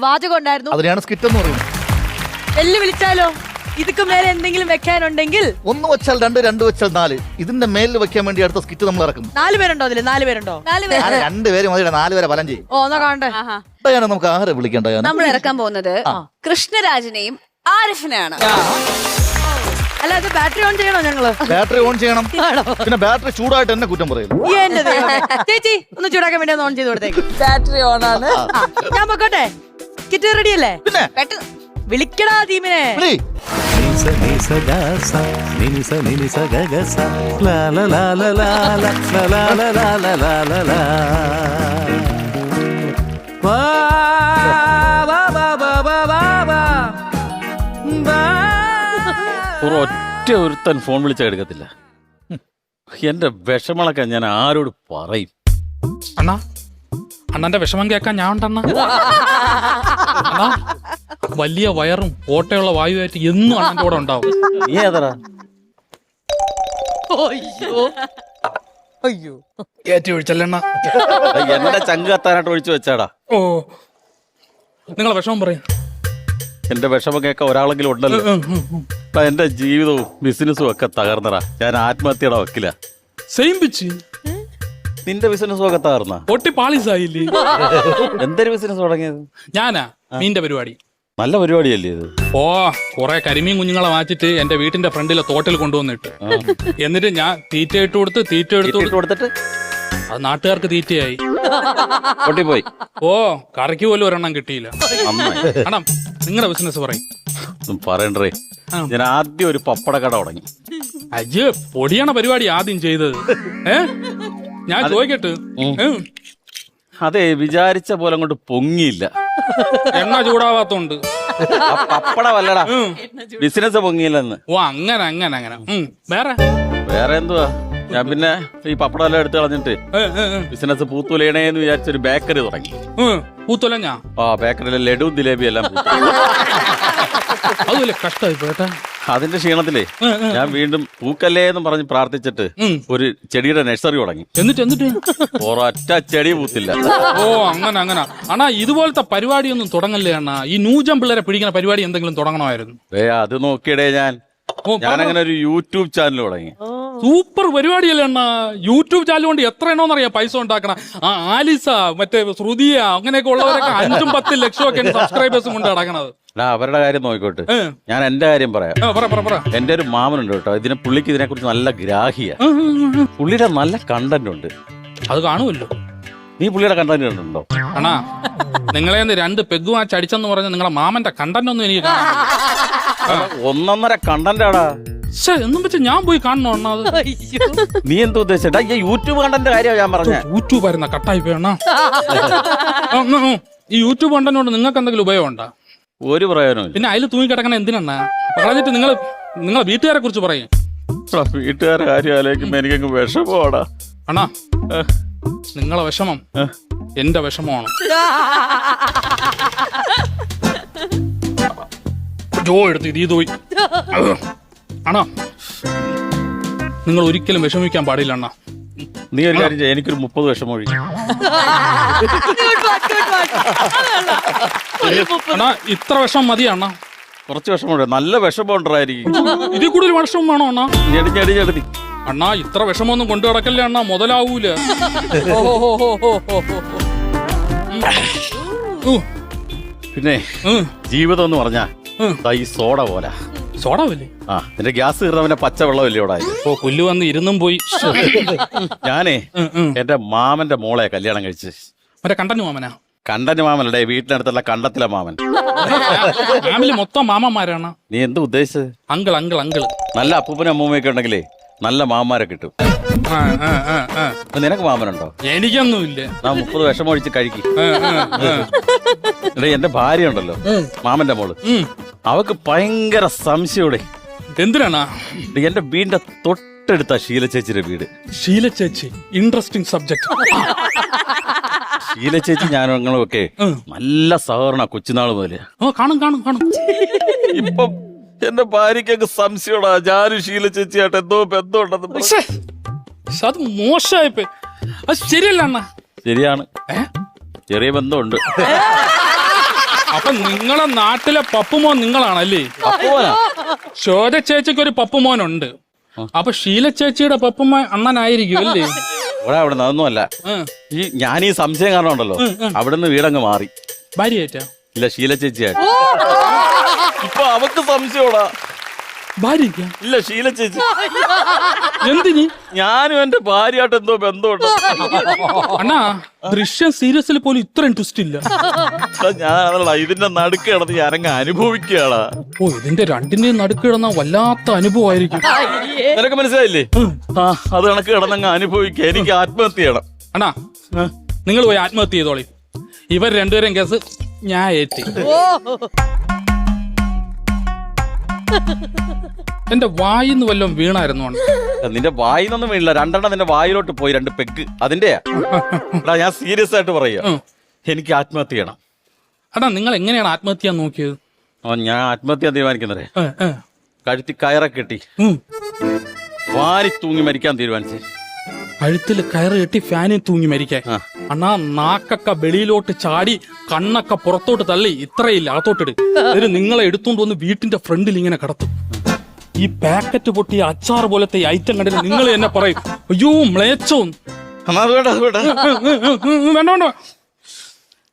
വാചകം ഉണ്ടായിരുന്നു. അതിനെയാണ് സ്കിറ്റ് എന്ന് പറയുന്നത്. വെല്ലു വിളിച്ചാലോ? ഇതൊക്കെ മേലെ എന്തെങ്കിലും വെക്കാനുണ്ടെങ്കിൽ 1 വെച്ചാൽ 2, 2 വെച്ചാൽ 4. ഇതിന്റെ മേലിൽ വെക്കാൻ വേണ്ടി അടുത്ത സ്കിറ്റ് നമ്മൾ ഇറക്കും. 4 പേരുണ്ടോ അതില്? 4 പേരുണ്ടോ? 2 പേര് മതി, 4 പേരെ ഫലം ചെയ്യും. എന്നാ കാണട്ടെ. നമുക്ക് ആരെ വിളിക്കണ്ട? നമ്മൾ ഇറക്കാൻ പോകുന്നത് കൃഷ്ണരാജിനെയും ആരിഫിനെയാണ്. അല്ല, അത് ബാറ്ററി ഓൺ ചെയ്യണോ? ഞങ്ങള് ബാറ്ററി ഓൺ ചെയ്യണം. പിന്നെ ബാറ്ററി ചൂടായിട്ട് എന്നെ കുറ്റം പറയുന്നു. ചേച്ചി ഒന്ന് ചൂടാക്കാൻ വേണ്ടി ഒന്ന് ഓൺ ചെയ്ത് കൊടുത്തേക്ക്. ബാറ്ററി ഓൺ ആണ്. ഞാൻ പൊക്കോട്ടെ? കിറ്റ് റെഡി അല്ലേ? പിന്നെ വിളിക്കടാ ടീമിനെ. ഒറ്റ ഒരുത്തൻ ഫോൺ വിളിച്ചാൽ എടുക്കത്തില്ല. എന്റെ വിഷമങ്ങളൊക്കെ ഞാൻ ആരോട് പറയും? അണ്ണാ, അണ്ണന്റെ വിഷമം കേൾക്കാൻ ഞാൻ ഉണ്ടണ്ണ. അണ്ണാ, വലിയ വയറും ഓട്ടയുള്ള വായുവായിട്ട് എന്നും അണ്ണന്റെ കൂടെ ഉണ്ടാവും. നീ ഏതടാ? അയ്യോ ഏറ്റി ഒഴിച്ചല്ലണ്ണ. എന്റെ ചങ്ക് കത്താനായിട്ട് ഒഴിച്ചു വെച്ചാടാ. ഓ, നിങ്ങളെ വിഷമം പറയും. എന്റെ വിഷമം കേൾക്കാൻ ഒരാളെങ്കിലും ഉണ്ടല്ലോ. എന്റെ ജീവിതവും ബിസിനസ്സും ഒക്കെ തകർന്നടാ. ഞാൻ ആത്മഹത്യയുടെ വക്കില. Same pitch. നിന്റെ ബിസിനസ്സും ഒക്കെ തകർന്ന? പൊട്ടി പാളിസായില്ലേ? എന്തൊരു ബിസിനസ് തുടങ്ങിയത്? ഞാനാ മീന്റെ പരിപാടി. നല്ല പരിപാടിയല്ലേ ഇത്? ഓ, കൊറേ കരിമീൻ കുഞ്ഞുങ്ങളെ വാങ്ങിച്ചിട്ട് എന്റെ വീട്ടിന്റെ ഫ്രണ്ടിലെ തോട്ടിൽ കൊണ്ടുവന്നിട്ട് എന്നിട്ട് ഞാൻ തീറ്റ ഇട്ട് കൊടുത്ത് തീറ്റ എടുത്തു കൊടുത്തിട്ട് അത് നാട്ടുകാർക്ക് തീറ്റയായി. പൊട്ടിപ്പോയി. ഓ, കറിക്ക് പോലും ഒരെണ്ണം കിട്ടിയില്ല. അണ്ണാ, നിങ്ങളുടെ ബിസിനസ് പറയും. പറയണ്ടേ, ഞാൻ ആദ്യം ഒരു പപ്പട കട തുടങ്ങി. അയ്യോ, പൊടിയാണ് പരിപാടി ആദ്യം ചെയ്തത്. ഞാൻ ചോദിക്കട്ടെ? അതെ, വിചാരിച്ച പോലെ അങ്ങോട്ട് പൊങ്ങിയില്ല. എണ്ണ ചൂടാവാത്തോണ്ട്. പപ്പടമല്ലടാ, ബിസിനസ് പൊങ്ങിയില്ലെന്ന്. ഓ, അങ്ങനെ അങ്ങനെ അങ്ങനെ. വേറെ എന്തുവാ? ഞാൻ പിന്നെ ഈ പപ്പടം എല്ലാം എടുത്ത് കളഞ്ഞിട്ട് ബിസിനസ് പൂത്തുലയണേന്ന് വിചാരിച്ചൊരു ബേക്കറി തുടങ്ങി. പൂത്തുലഞ്ഞ? ആ, ബേക്കറിയിലെ ലഡു ജിലേബി എല്ലാം അത് വലിയ കഷ്ടമായി പോട്ടെ. അതിന്റെ ക്ഷീണത്തിലേ ഞാൻ വീണ്ടും പൂക്കല്ലേ എന്ന് പറഞ്ഞ് പ്രാർത്ഥിച്ചിട്ട് ഒരു ചെടിയുടെ നഴ്സറി തുടങ്ങി. എന്നിട്ട് ഒരൊറ്റ ചെടി പൂത്തില്ല. ഓ, അങ്ങനെ അങ്ങനെ. അണ്ണാ, ഇതുപോലത്തെ പരിപാടിയൊന്നും തുടങ്ങല്ലേ അണ്ണാ. ഈ ന്യൂജം പിള്ളേരെ പിടിക്കുന്ന പരിപാടി എന്തെങ്കിലും തുടങ്ങണമായിരുന്നു. അത് നോക്കിയടേ, ഞാനങ്ങനെ ഒരു യൂട്യൂബ് ചാനൽ തുടങ്ങി. സൂപ്പർ പരിപാടിയല്ലേ അണ്ണാ. യൂട്യൂബ് ചാനൽ കൊണ്ട് എത്ര എണ്ണോന്നറിയാം പൈസ ഉണ്ടാക്കണം. ആ ആലിസ, മറ്റേ ശ്രുതിയ, അങ്ങനെയൊക്കെ ഉള്ളവരൊക്കെ 5-10 ലക്ഷമൊക്കെ സബ്സ്ക്രൈബേഴ്സും കൊണ്ട് നടക്കണത്. അവരുടെ കാര്യം നോക്കിക്കോട്ടെ, ഞാൻ എന്റെ കാര്യം പറയാം. എന്റെ ഒരു മാമനുണ്ട് കേട്ടോ, പുള്ളിക്ക് ഇതിനെ കുറിച്ച് നല്ല ഗ്രാഹിയ. പുള്ളിയുടെ നല്ല കണ്ടന്റ് ഉണ്ട്. അത് കാണുമല്ലോ. നീ പുള്ളിയുടെ കണ്ടന്റ് കണ്ടുണ്ടോ? അണ്ണാ, നിങ്ങളെ 2 പെഗ് വാച്ച് അടിച്ചെന്ന് പറഞ്ഞ നിങ്ങളെ മാമന്റെ കണ്ടന്റ് ഒന്നും എനിക്ക് കാണാൻ. 1.5 കണ്ടന്റാടാ. എന്നും വെച്ച് ഞാൻ പോയി കാണണോ അണ്ണാ? നീ എന്താ ഉദ്ദേശിച്ചാ? യൂട്യൂബ് കണ്ടന്റ് കാര്യമാണ് ഞാൻ പറഞ്ഞ. യൂട്യൂബ് ആയിരുന്ന കട്ടായി പോയണ്ണ. ഈ യൂട്യൂബ് കണ്ടന്റ് കൊണ്ട് നിങ്ങൾക്ക് എന്തെങ്കിലും ഉപയോഗം ഉണ്ടോ? ഒരു പ്രയോജനം. പിന്നെ അതിൽ തൂങ്ങി കിടക്കണ എന്തിനാ? പറഞ്ഞിട്ട് നിങ്ങളെ വീട്ടുകാരെ കുറിച്ച് പറയും. വീട്ടുകാരെ കാര്യം ആലോചിക്കുമ്പോ എനിക്കങ്ങ് വിഷമോടാ. അണ്ണാ, നിങ്ങളെ വിഷമം എന്റെ വിഷമമാണ്. ജോ എടുത്ത് ഇത് പോയി. അണ്ണാ, നിങ്ങൾ ഒരിക്കലും വിഷമിക്കാൻ പാടില്ല അണ്ണാ. നീ ഒരു കാര്യം ചെയ്യാം, എനിക്കൊരു 30 വിഷമം ഒഴി. അണ്ണാ, ഇത്ര വിഷമം മതി അണ്ണാ. കുറച്ച് വിഷമമുണ്ട്, നല്ല വിഷമം ഉണ്ടായിരിക്കും. ഇതിൽ കൂടുതൽ വിഷമം വേണോ അണ്ണാ? ഞെടി അണ്ണാ, ഇത്ര വിഷമൊന്നും കൊണ്ടു കിടക്കല്ലേ അണ്ണാ, മുതലാവൂല. പിന്നെ ജീവിതം എന്ന് പറഞ്ഞാ ഈ സോഡ പോലെ. സോഡ പോലെ? ആ, നിന്റെ ഗ്യാസ് തീർന്നവന്റെ പച്ചവെള്ളമല്ലേ ഇവിടെ. ഓ, പുല്ല് വന്ന് ഇരുന്നും പോയി. ഞാനേ എന്റെ മാമന്റെ മോളെ കല്യാണം കഴിച്ച്. മറ്റേ കണ്ടന്റ് മാമനാ? കണ്ടന്റ് മാമനല്ലേ, വീട്ടിനടുത്തുള്ള കണ്ടത്തിലെ മാമൻ. ഫാമിലി മൊത്തം മാമന്മാരാണ്. നീ എന്ത് ഉദ്ദേശിച്ചത്? Uncle uncle uncle. നല്ല അപ്പൂപ്പനും അമ്മൂമ്മയൊക്കെ ഉണ്ടെങ്കിലേ നല്ല മാമന്മാരെ കിട്ടും. നിനക്ക് മാമനുണ്ടോ? എനിക്കൊന്നുമില്ല. 30 വിഷമം ഒഴിച്ച് കഴിക്കും. എന്റെ ഭാര്യ ഉണ്ടല്ലോ, മാമന്റെ മോള്, അവക്ക് ഭയങ്കര സംശയോടെ. എന്തിനാണ്? എന്റെ വീടിന്റെ തൊട്ടടുത്ത ഷീല ചേച്ചിയുടെ വീട്. ഷീല ചേച്ചി ഇൻട്രസ്റ്റിംഗ് സബ്ജക്ട്. ഷീല ചേച്ചി ഞാനും ഒക്കെ നല്ല സഹകരണ കൊച്ചുനാള് മുതല്. കാണും കാണും കാണും. ഇപ്പം എന്റെ ഭാര്യക്കൊക്കെ സംശയോടാ, ഞാനും ഷീല ചേച്ചിയായിട്ട് എന്തോ ബന്ധമുണ്ടെന്ന്. അത് മോശമായിപ്പോ. അത് ശരിയല്ല അണ്ണ. ശരിയാണ്, ചെറിയ ബന്ധമുണ്ട്. അപ്പൊ നിങ്ങളെ നാട്ടിലെ പപ്പുമോൻ നിങ്ങളാണല്ലേ? അപ്പോനാ ശോഭ ചേച്ചിക്ക് ഒരു പപ്പുമോനുണ്ട്. അപ്പൊ ഷീല ചേച്ചിയുടെ പപ്പുമോൻ അണ്ണനായിരിക്കും അല്ലേ? അവിടെ അതൊന്നുമല്ല. ഞാൻ ഈ സംശയം കാരണം ഉണ്ടല്ലോ, അവിടുന്ന് വീടങ്ങ് മാറി. ഭാര്യയായിട്ടാ? ഇല്ല, ശീല ചേച്ചിയായിട്ട്. ഇപ്പൊ അവക്ക് സംശയോടാ. ഭാര്യ? ഇല്ല, ശീല ചേച്ചി. എന്തിനി? ഞാനും എന്റെ ഭാര്യയായിട്ട് എന്തോ ബന്ധമുണ്ട്. അണ്ണാ, ദൃശ്യം സീരിയസിൽ പോലും ഇത്രയും ട്വിസ്റ്റ് ഇല്ല. ഞാൻ ഇതിന്റെ നടുക്ക് കിടന്ന് ഞാനങ്ങ് അനുഭവിക്കുകയാടാ. ഓ, ഇതിന്റെ രണ്ടിന്റെയും നടുക്ക് കിടന്ന വല്ലാത്ത അനുഭവമായിരിക്കും. നിനക്ക് മനസ്സിലായില്ലേ? അത് കണക്ക് കിടന്നങ്ങ് അനുഭവിക്കുക. എനിക്ക് ആത്മഹത്യ ചെയ്യണം. അണ്ണാ, നിങ്ങൾ പോയി ആത്മഹത്യ ചെയ്തോളി. ഇവർ രണ്ടുപേരും കേസ് ഞാൻ ഏറ്റി. എന്റെ വായിന്ന് വല്ലതും വീണായിരുന്നു. നിന്റെ വായിന്നൊന്നും വീണില്ല, രണ്ടെണ്ണം നിന്റെ വായിലോട്ട് പോയി, 2 പെഗ്. അതിന്റെയാ. ഞാൻ സീരിയസ് ആയിട്ട് പറയുക, എനിക്ക് ആത്മഹത്യ ചെയ്യണം. അടാ, നിങ്ങൾ എങ്ങനെയാണ് ആത്മഹത്യ നോക്കിയത്? ഞാൻ ആത്മഹത്യ തീരുമാനിക്കുന്നതേ, കഴുത്തി കയറൊക്കെ കെട്ടി വാരി തൂങ്ങി മരിക്കാൻ തീരുമാനിച്ചേ. കഴുത്തിൽ കയറ് കെട്ടി ഫാനിൽ തൂങ്ങി മരിക്കാൻ? അണ്ണാ, നാക്കൊക്കെ വെളിയിലോട്ട് ചാടി കണ്ണൊക്കെ പുറത്തോട്ട് തള്ളി ഇത്രയില്ല അകത്തോട്ടിട്. ഒരു നിങ്ങളെ എടുത്തോണ്ട് വന്ന് വീട്ടിന്റെ ഫ്രണ്ടിൽ ഇങ്ങനെ കിടത്തും. ഈ പാക്കറ്റ് പൊട്ടി അച്ചാർ പോലത്തെ ഐറ്റം കണ്ടിട്ട് നിങ്ങൾ എന്നെ പറയും, അയ്യോ മ്ലേച്ചോ. വേണ്ട,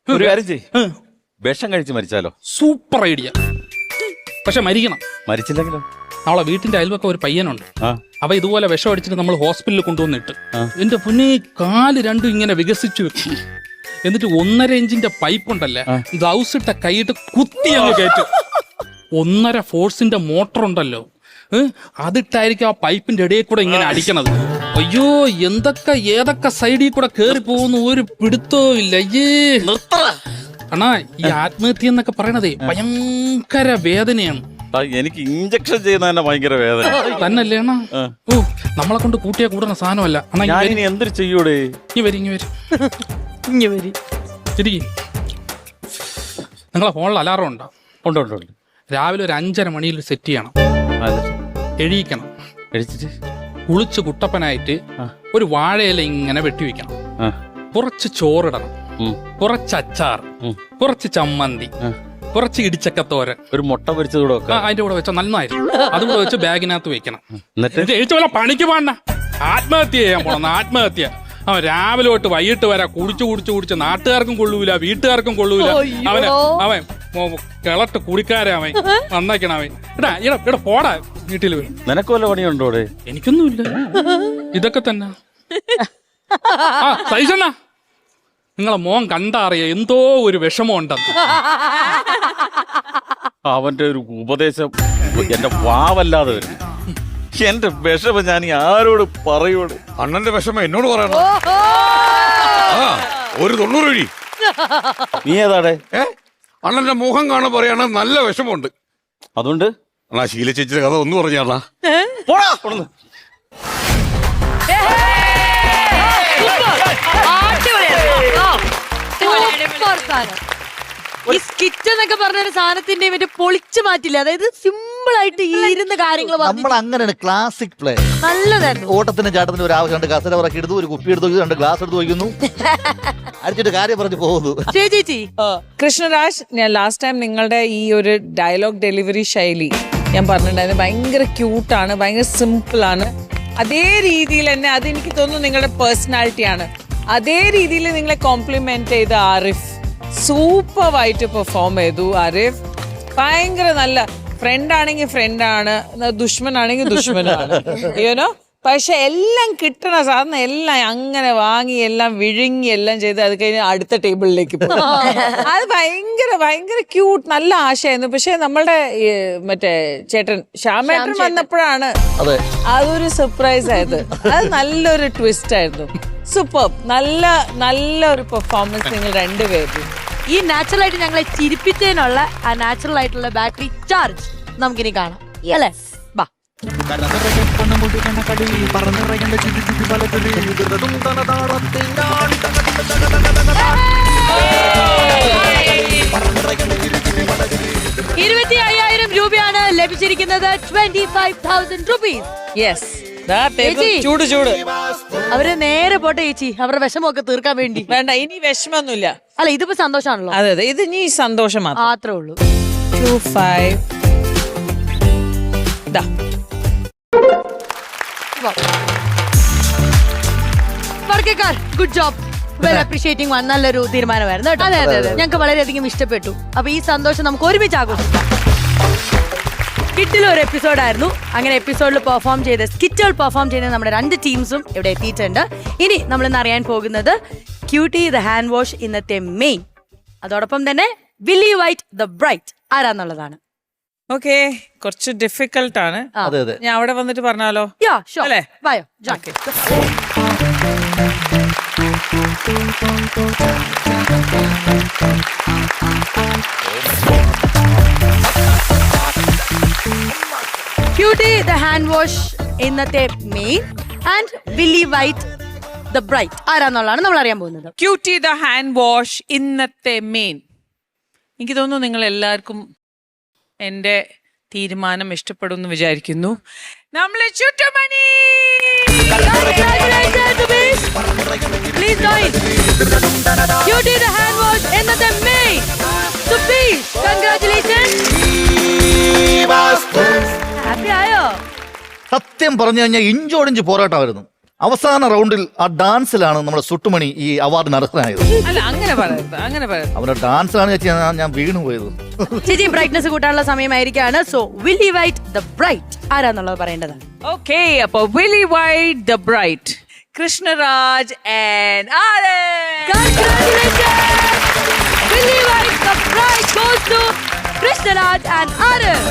ഒരു കാര്യം ചെയ്യ്, വിഷം കഴിച്ച് മരിച്ചാലോ? Super idea. പക്ഷെ മരിക്കണം. മരിച്ചില്ലെങ്കിലോ? നമ്മളെ വീട്ടിന്റെ അയൽവക്കം ഒരു പയ്യനുണ്ട്. അവ ഇതുപോലെ വിഷം അടിച്ചിട്ട് നമ്മൾ ഹോസ്പിറ്റലിൽ കൊണ്ടുവന്നിട്ട് എന്റെ പൊന്നെ കാല് രണ്ടും ഇങ്ങനെ വികസിച്ചു വെക്കും. എന്നിട്ട് 1.5 ഇഞ്ചിന്റെ പൈപ്പ് ഉണ്ടല്ലേ, ഗ്ലൗസ് ഇട്ട കൈയിട്ട് കുത്തി അങ്ങ് കയറ്റും. 1.5 ഫോഴ്സിന്റെ മോട്ടർ ഉണ്ടല്ലോ, അതിട്ടായിരിക്കും ആ പൈപ്പിന്റെ ഇടയിൽ കൂടെ ഇങ്ങനെ അടിക്കണത്. അയ്യോ, എന്തൊക്കെ ഏതൊക്കെ സൈഡിൽ കൂടെ കേറി പോകുന്നു ഒരു പിടുത്തോ ഇല്ല. അയ്യേ അണ്ണാ, ഈ ആത്മഹത്യ എന്നൊക്കെ പറയണതേ ഭയങ്കര വേദനയാണ്. എനിക്ക് ഇഞ്ചക്ഷൻ ചെയ്യുന്ന തന്നെ ഭയങ്കര വേദന തന്നല്ലേ അണ്ണാ? ഓ, നമ്മളെ കൊണ്ട് കൂട്ടിയാ കൂടുന്ന സാധനമല്ല അണ്ണാ. ഞാൻ എന്തൊരു ചെയ്യൂടെ? ശരി, നിങ്ങളെ ഫോണിൽ അലാറം ഉണ്ടോ? ഉണ്ട്. രാവിലെ ഒരു 5:30 മണിയിൽ സെറ്റ് ചെയ്യണം. എഴുതിക്കണം. കഴിച്ചിട്ട് കുളിച്ച് കുട്ടപ്പനായിട്ട് ഒരു വാഴയില ഇങ്ങനെ വെട്ടിവെക്കണം. കുറച്ച് ചോറിടണം, കുറച്ച് അച്ചാർ, കുറച്ച് ചമ്മന്തി, കുറച്ച് ഇടിച്ചക്കത്തോരൻ, ഒരു മുട്ട പൊരിച്ചത് കൂടെ വെക്കാം. അതിന്റെ കൂടെ വെച്ചാൽ നന്നായിരിക്കും. അതുകൂടെ വെച്ച് ബാഗിനകത്ത് വെക്കണം. എന്നിട്ട് വല്ല പണിക്ക് പോകണ്ട, ആത്മഹത്യ ചെയ്യാൻ പോണം. ആത്മഹത്യ. അവൻ രാവിലെ തൊട്ട് വൈകിട്ട് വരെ കുടിച്ച് നാട്ടുകാർക്കും കൊള്ളൂല, വീട്ടുകാർക്കും കൊള്ളൂല. അവൻ കിളട്ട് കുടിക്കാരെ അവൻ നന്നാക്കണം. അവൻ ഇടാ പോടാ വീട്ടിൽ. നിനക്ക് വല്ല പണിയുണ്ടോ? എനിക്കൊന്നുമില്ല, ഇതൊക്കെ തന്നെ. സൈസണ്ണ, നിങ്ങളെ മോൻ കണ്ടറിയ എന്തോ ഒരു വിഷമം ഉണ്ടെന്ന്. അവന്റെ ഒരു ഉപദേശം എന്റെ വാവല്ലാതെ വരുന്നു. എന്റെ വിഷമം ഞാൻ ആരോട് പറയൂടെ? അണ്ണന്റെ വിഷമം എന്നോട് പറയണം. ഒരു 90 വഴി. നീ ഏതാടെ? അണ്ണന്റെ മുഖം കാണാൻ പറയാണ് നല്ല വിഷമമുണ്ട്. അതുകൊണ്ട് അണ്ണാ, ശീല ചേച്ചിയുടെ കഥ ഒന്ന് പറഞ്ഞാ. ഈ സ്കിറ്റ് എന്നൊക്കെ പറഞ്ഞ സാധനത്തിന്റെ മറ്റേ പൊളിച്ചു മാറ്റില്ല. അതായത് സിമ്പിൾ ആയിട്ട് ഇരുന്ന് കാര്യങ്ങൾ നമ്മൾ അങ്ങനെയാണ് ക്ലാസിക് പ്ലേ. നല്ലതായിരുന്നു. ഓട്ടത്തിന് ചാട്ടത്തിന് ഒരു ആവശ്യം, 2 കസര ഉറക്കി എടുത്തു, ഒരു കുപ്പി എടുത്തു, 2 ഗ്ലാസ് എടുത്ത് വയ്ക്കുന്നു, അടിച്ചിട്ട് കാര്യം പറഞ്ഞു പോകുന്നു. ചേച്ചി കൃഷ്ണരാജ്, ഞാൻ ലാസ്റ്റ് ടൈം നിങ്ങളുടെ ഈ ഒരു ഡയലോഗ് ഡെലിവറി ശൈലി ഞാൻ പറഞ്ഞിട്ടുണ്ടായിരുന്നു. ഭയങ്കര ക്യൂട്ടാണ്, ഭയങ്കര സിമ്പിൾ ആണ്. അതേ രീതിയിൽ തന്നെ അതെനിക്ക് തോന്നുന്നു നിങ്ങളുടെ പേഴ്സണാലിറ്റിയാണ്. അതേ രീതിയിൽ നിങ്ങളെ കോംപ്ലിമെന്റ് ചെയ്ത ആരിഫ് സൂപ്പറായിട്ട് പെർഫോം ചെയ്തു. ആരിഫ് ഭയങ്കര നല്ല ഫ്രണ്ടാണെങ്കിൽ ഫ്രണ്ടാണ്, ദുഷ്മനാണെങ്കിൽ ദുഷ്മനാണ്, യുനോ. പക്ഷെ എല്ലാം കിട്ടണ സാധനം എല്ലാം അങ്ങനെ വാങ്ങി എല്ലാം വിഴുങ്ങി എല്ലാം ചെയ്ത് അത് കഴിഞ്ഞ് അടുത്ത ടേബിളിലേക്ക് പോകും. അത് ഭയങ്കര ഭയങ്കര ക്യൂട്ട്, നല്ല ആശയായിരുന്നു. പക്ഷെ നമ്മളുടെ മറ്റേ ചേട്ടൻ ശ്യാമേട്ടൻ വന്നപ്പോഴാണ് അതൊരു സർപ്രൈസ് ആയത്. അത് നല്ലൊരു ട്വിസ്റ്റ് ആയിരുന്നു. സൂപ്പർ, നല്ലൊരു പെർഫോമൻസ് നിങ്ങൾ രണ്ടുപേരും. ഈ നാച്ചുറൽ ആയിട്ട് ഞങ്ങളെ ചിരിപ്പിച്ചതിനുള്ള ആ നാച്ചുറൽ ആയിട്ടുള്ള ബാറ്ററി ചാർജ് നമുക്കിനി കാണാം, അല്ലേ? ബാ. 25,000 രൂപയാണ് ലഭിച്ചിരിക്കുന്നത്. 25,000 rupees. യെസ്. ചേച്ചി. ചൂട് ചൂട്. അവര് നേരെ പോട്ടെ ചേച്ചി, അവരുടെ വിഷമമൊക്കെ തീർക്കാൻ വേണ്ടി. വേണ്ട, ഇനി വിഷമൊന്നുമില്ല. അല്ല, ഇതിപ്പോ സന്തോഷാണല്ലോ. അതെ അതെ, ഇത് ഇനി സന്തോഷം മാത്രം. മാത്രമേ ഉള്ളൂ. 2, 5. ദാ. വർക്കേക്കാർ, good job. Well appreciating one. നല്ലൊരു തീരുമാനമായിരുന്നു കേട്ടോ. ഞങ്ങൾക്ക് വളരെയധികം ഇഷ്ടപ്പെട്ടു. അപ്പൊ ഈ സന്തോഷം നമുക്ക് ഒരുമിച്ച് ആഘോഷിക്കാം. സ്കിറ്റിൽ ഒരു എപ്പിസോഡായിരുന്നു. അങ്ങനെ എപ്പിസോഡിൽ പെർഫോം ചെയ്ത സ്കിറ്റുകൾ പെർഫോം ചെയ്ത നമ്മുടെ 2 ടീംസും ഇവിടെ എത്തിയിട്ടുണ്ട്. ഇനി നമ്മൾ ഇന്ന് അറിയാൻ പോകുന്നത് ക്യൂട്ടി ദ ഹാൻഡ് വാഷ് ഇന്നത്തെ മെയിൻ, അതോടൊപ്പം തന്നെ വില്ലി വൈറ്റ് ദ ബ്രൈറ്റ് ആരാന്നുള്ളതാണ്. ഓക്കെ, കുറച്ച് ഡിഫിക്കൽട്ട് ആണ്. അതെ അതെ. ഞാൻ അവിടെ വന്നിട്ട് പറഞ്ഞാലോ? Ya sure. അല്ലേ? വായോ. Okay. Cutie the hand wash ഇന്നത്തെ main and Willy White the bright ആരാന്നുള്ളതാണ് നമ്മൾ അറിയാൻ പോകുന്നത്. ക്യൂട്ടി ദ ഹാൻഡ് വാഷ് ഇന്നത്തെ മെയിൻ. എനിക്ക് തോന്നുന്നു നിങ്ങൾ എല്ലാവർക്കും എൻ്റെ തീരുമാനം ഇഷ്ടപ്പെടും എന്ന് വിചാരിക്കുന്നു. നമ്മളെ ചുറ്റുമണി. Please join. Cutie the hand wash ഇന്നത്തെ മെയിൻ. Subesh, congratulations. ഹാപ്പി ആയോ? സത്യം പറഞ്ഞു കഴിഞ്ഞാൽ ഇഞ്ചോടിഞ്ച് പോരാട്ടമായിരുന്നു. അവസാന റൗണ്ടിൽ ആ ഡാൻസിലാണ് നമ്മുടെ സുട്ടുമണി ഈ അവാർഡിന് അർഹനായത്. അല്ല, അങ്ങനെ പറയരുത്, അങ്ങനെ പറയരുത്. അവരുടെ ഡാൻസിലാണ് ഞാൻ വീണു പോയത്. ചേച്ചി ബ്രൈറ്റ്നസ് കൂട്ടാനുള്ള സമയമായിരിക്കാണ്. So Willy White the bright ആരാന്നുള്ളത് പറയേണ്ടതാണ്. ഓക്കെ, അപ്പൊ Willy White the bright, Krishnaraj and Congratulations. Willy White the bride goes to Krishnaraj and Arif.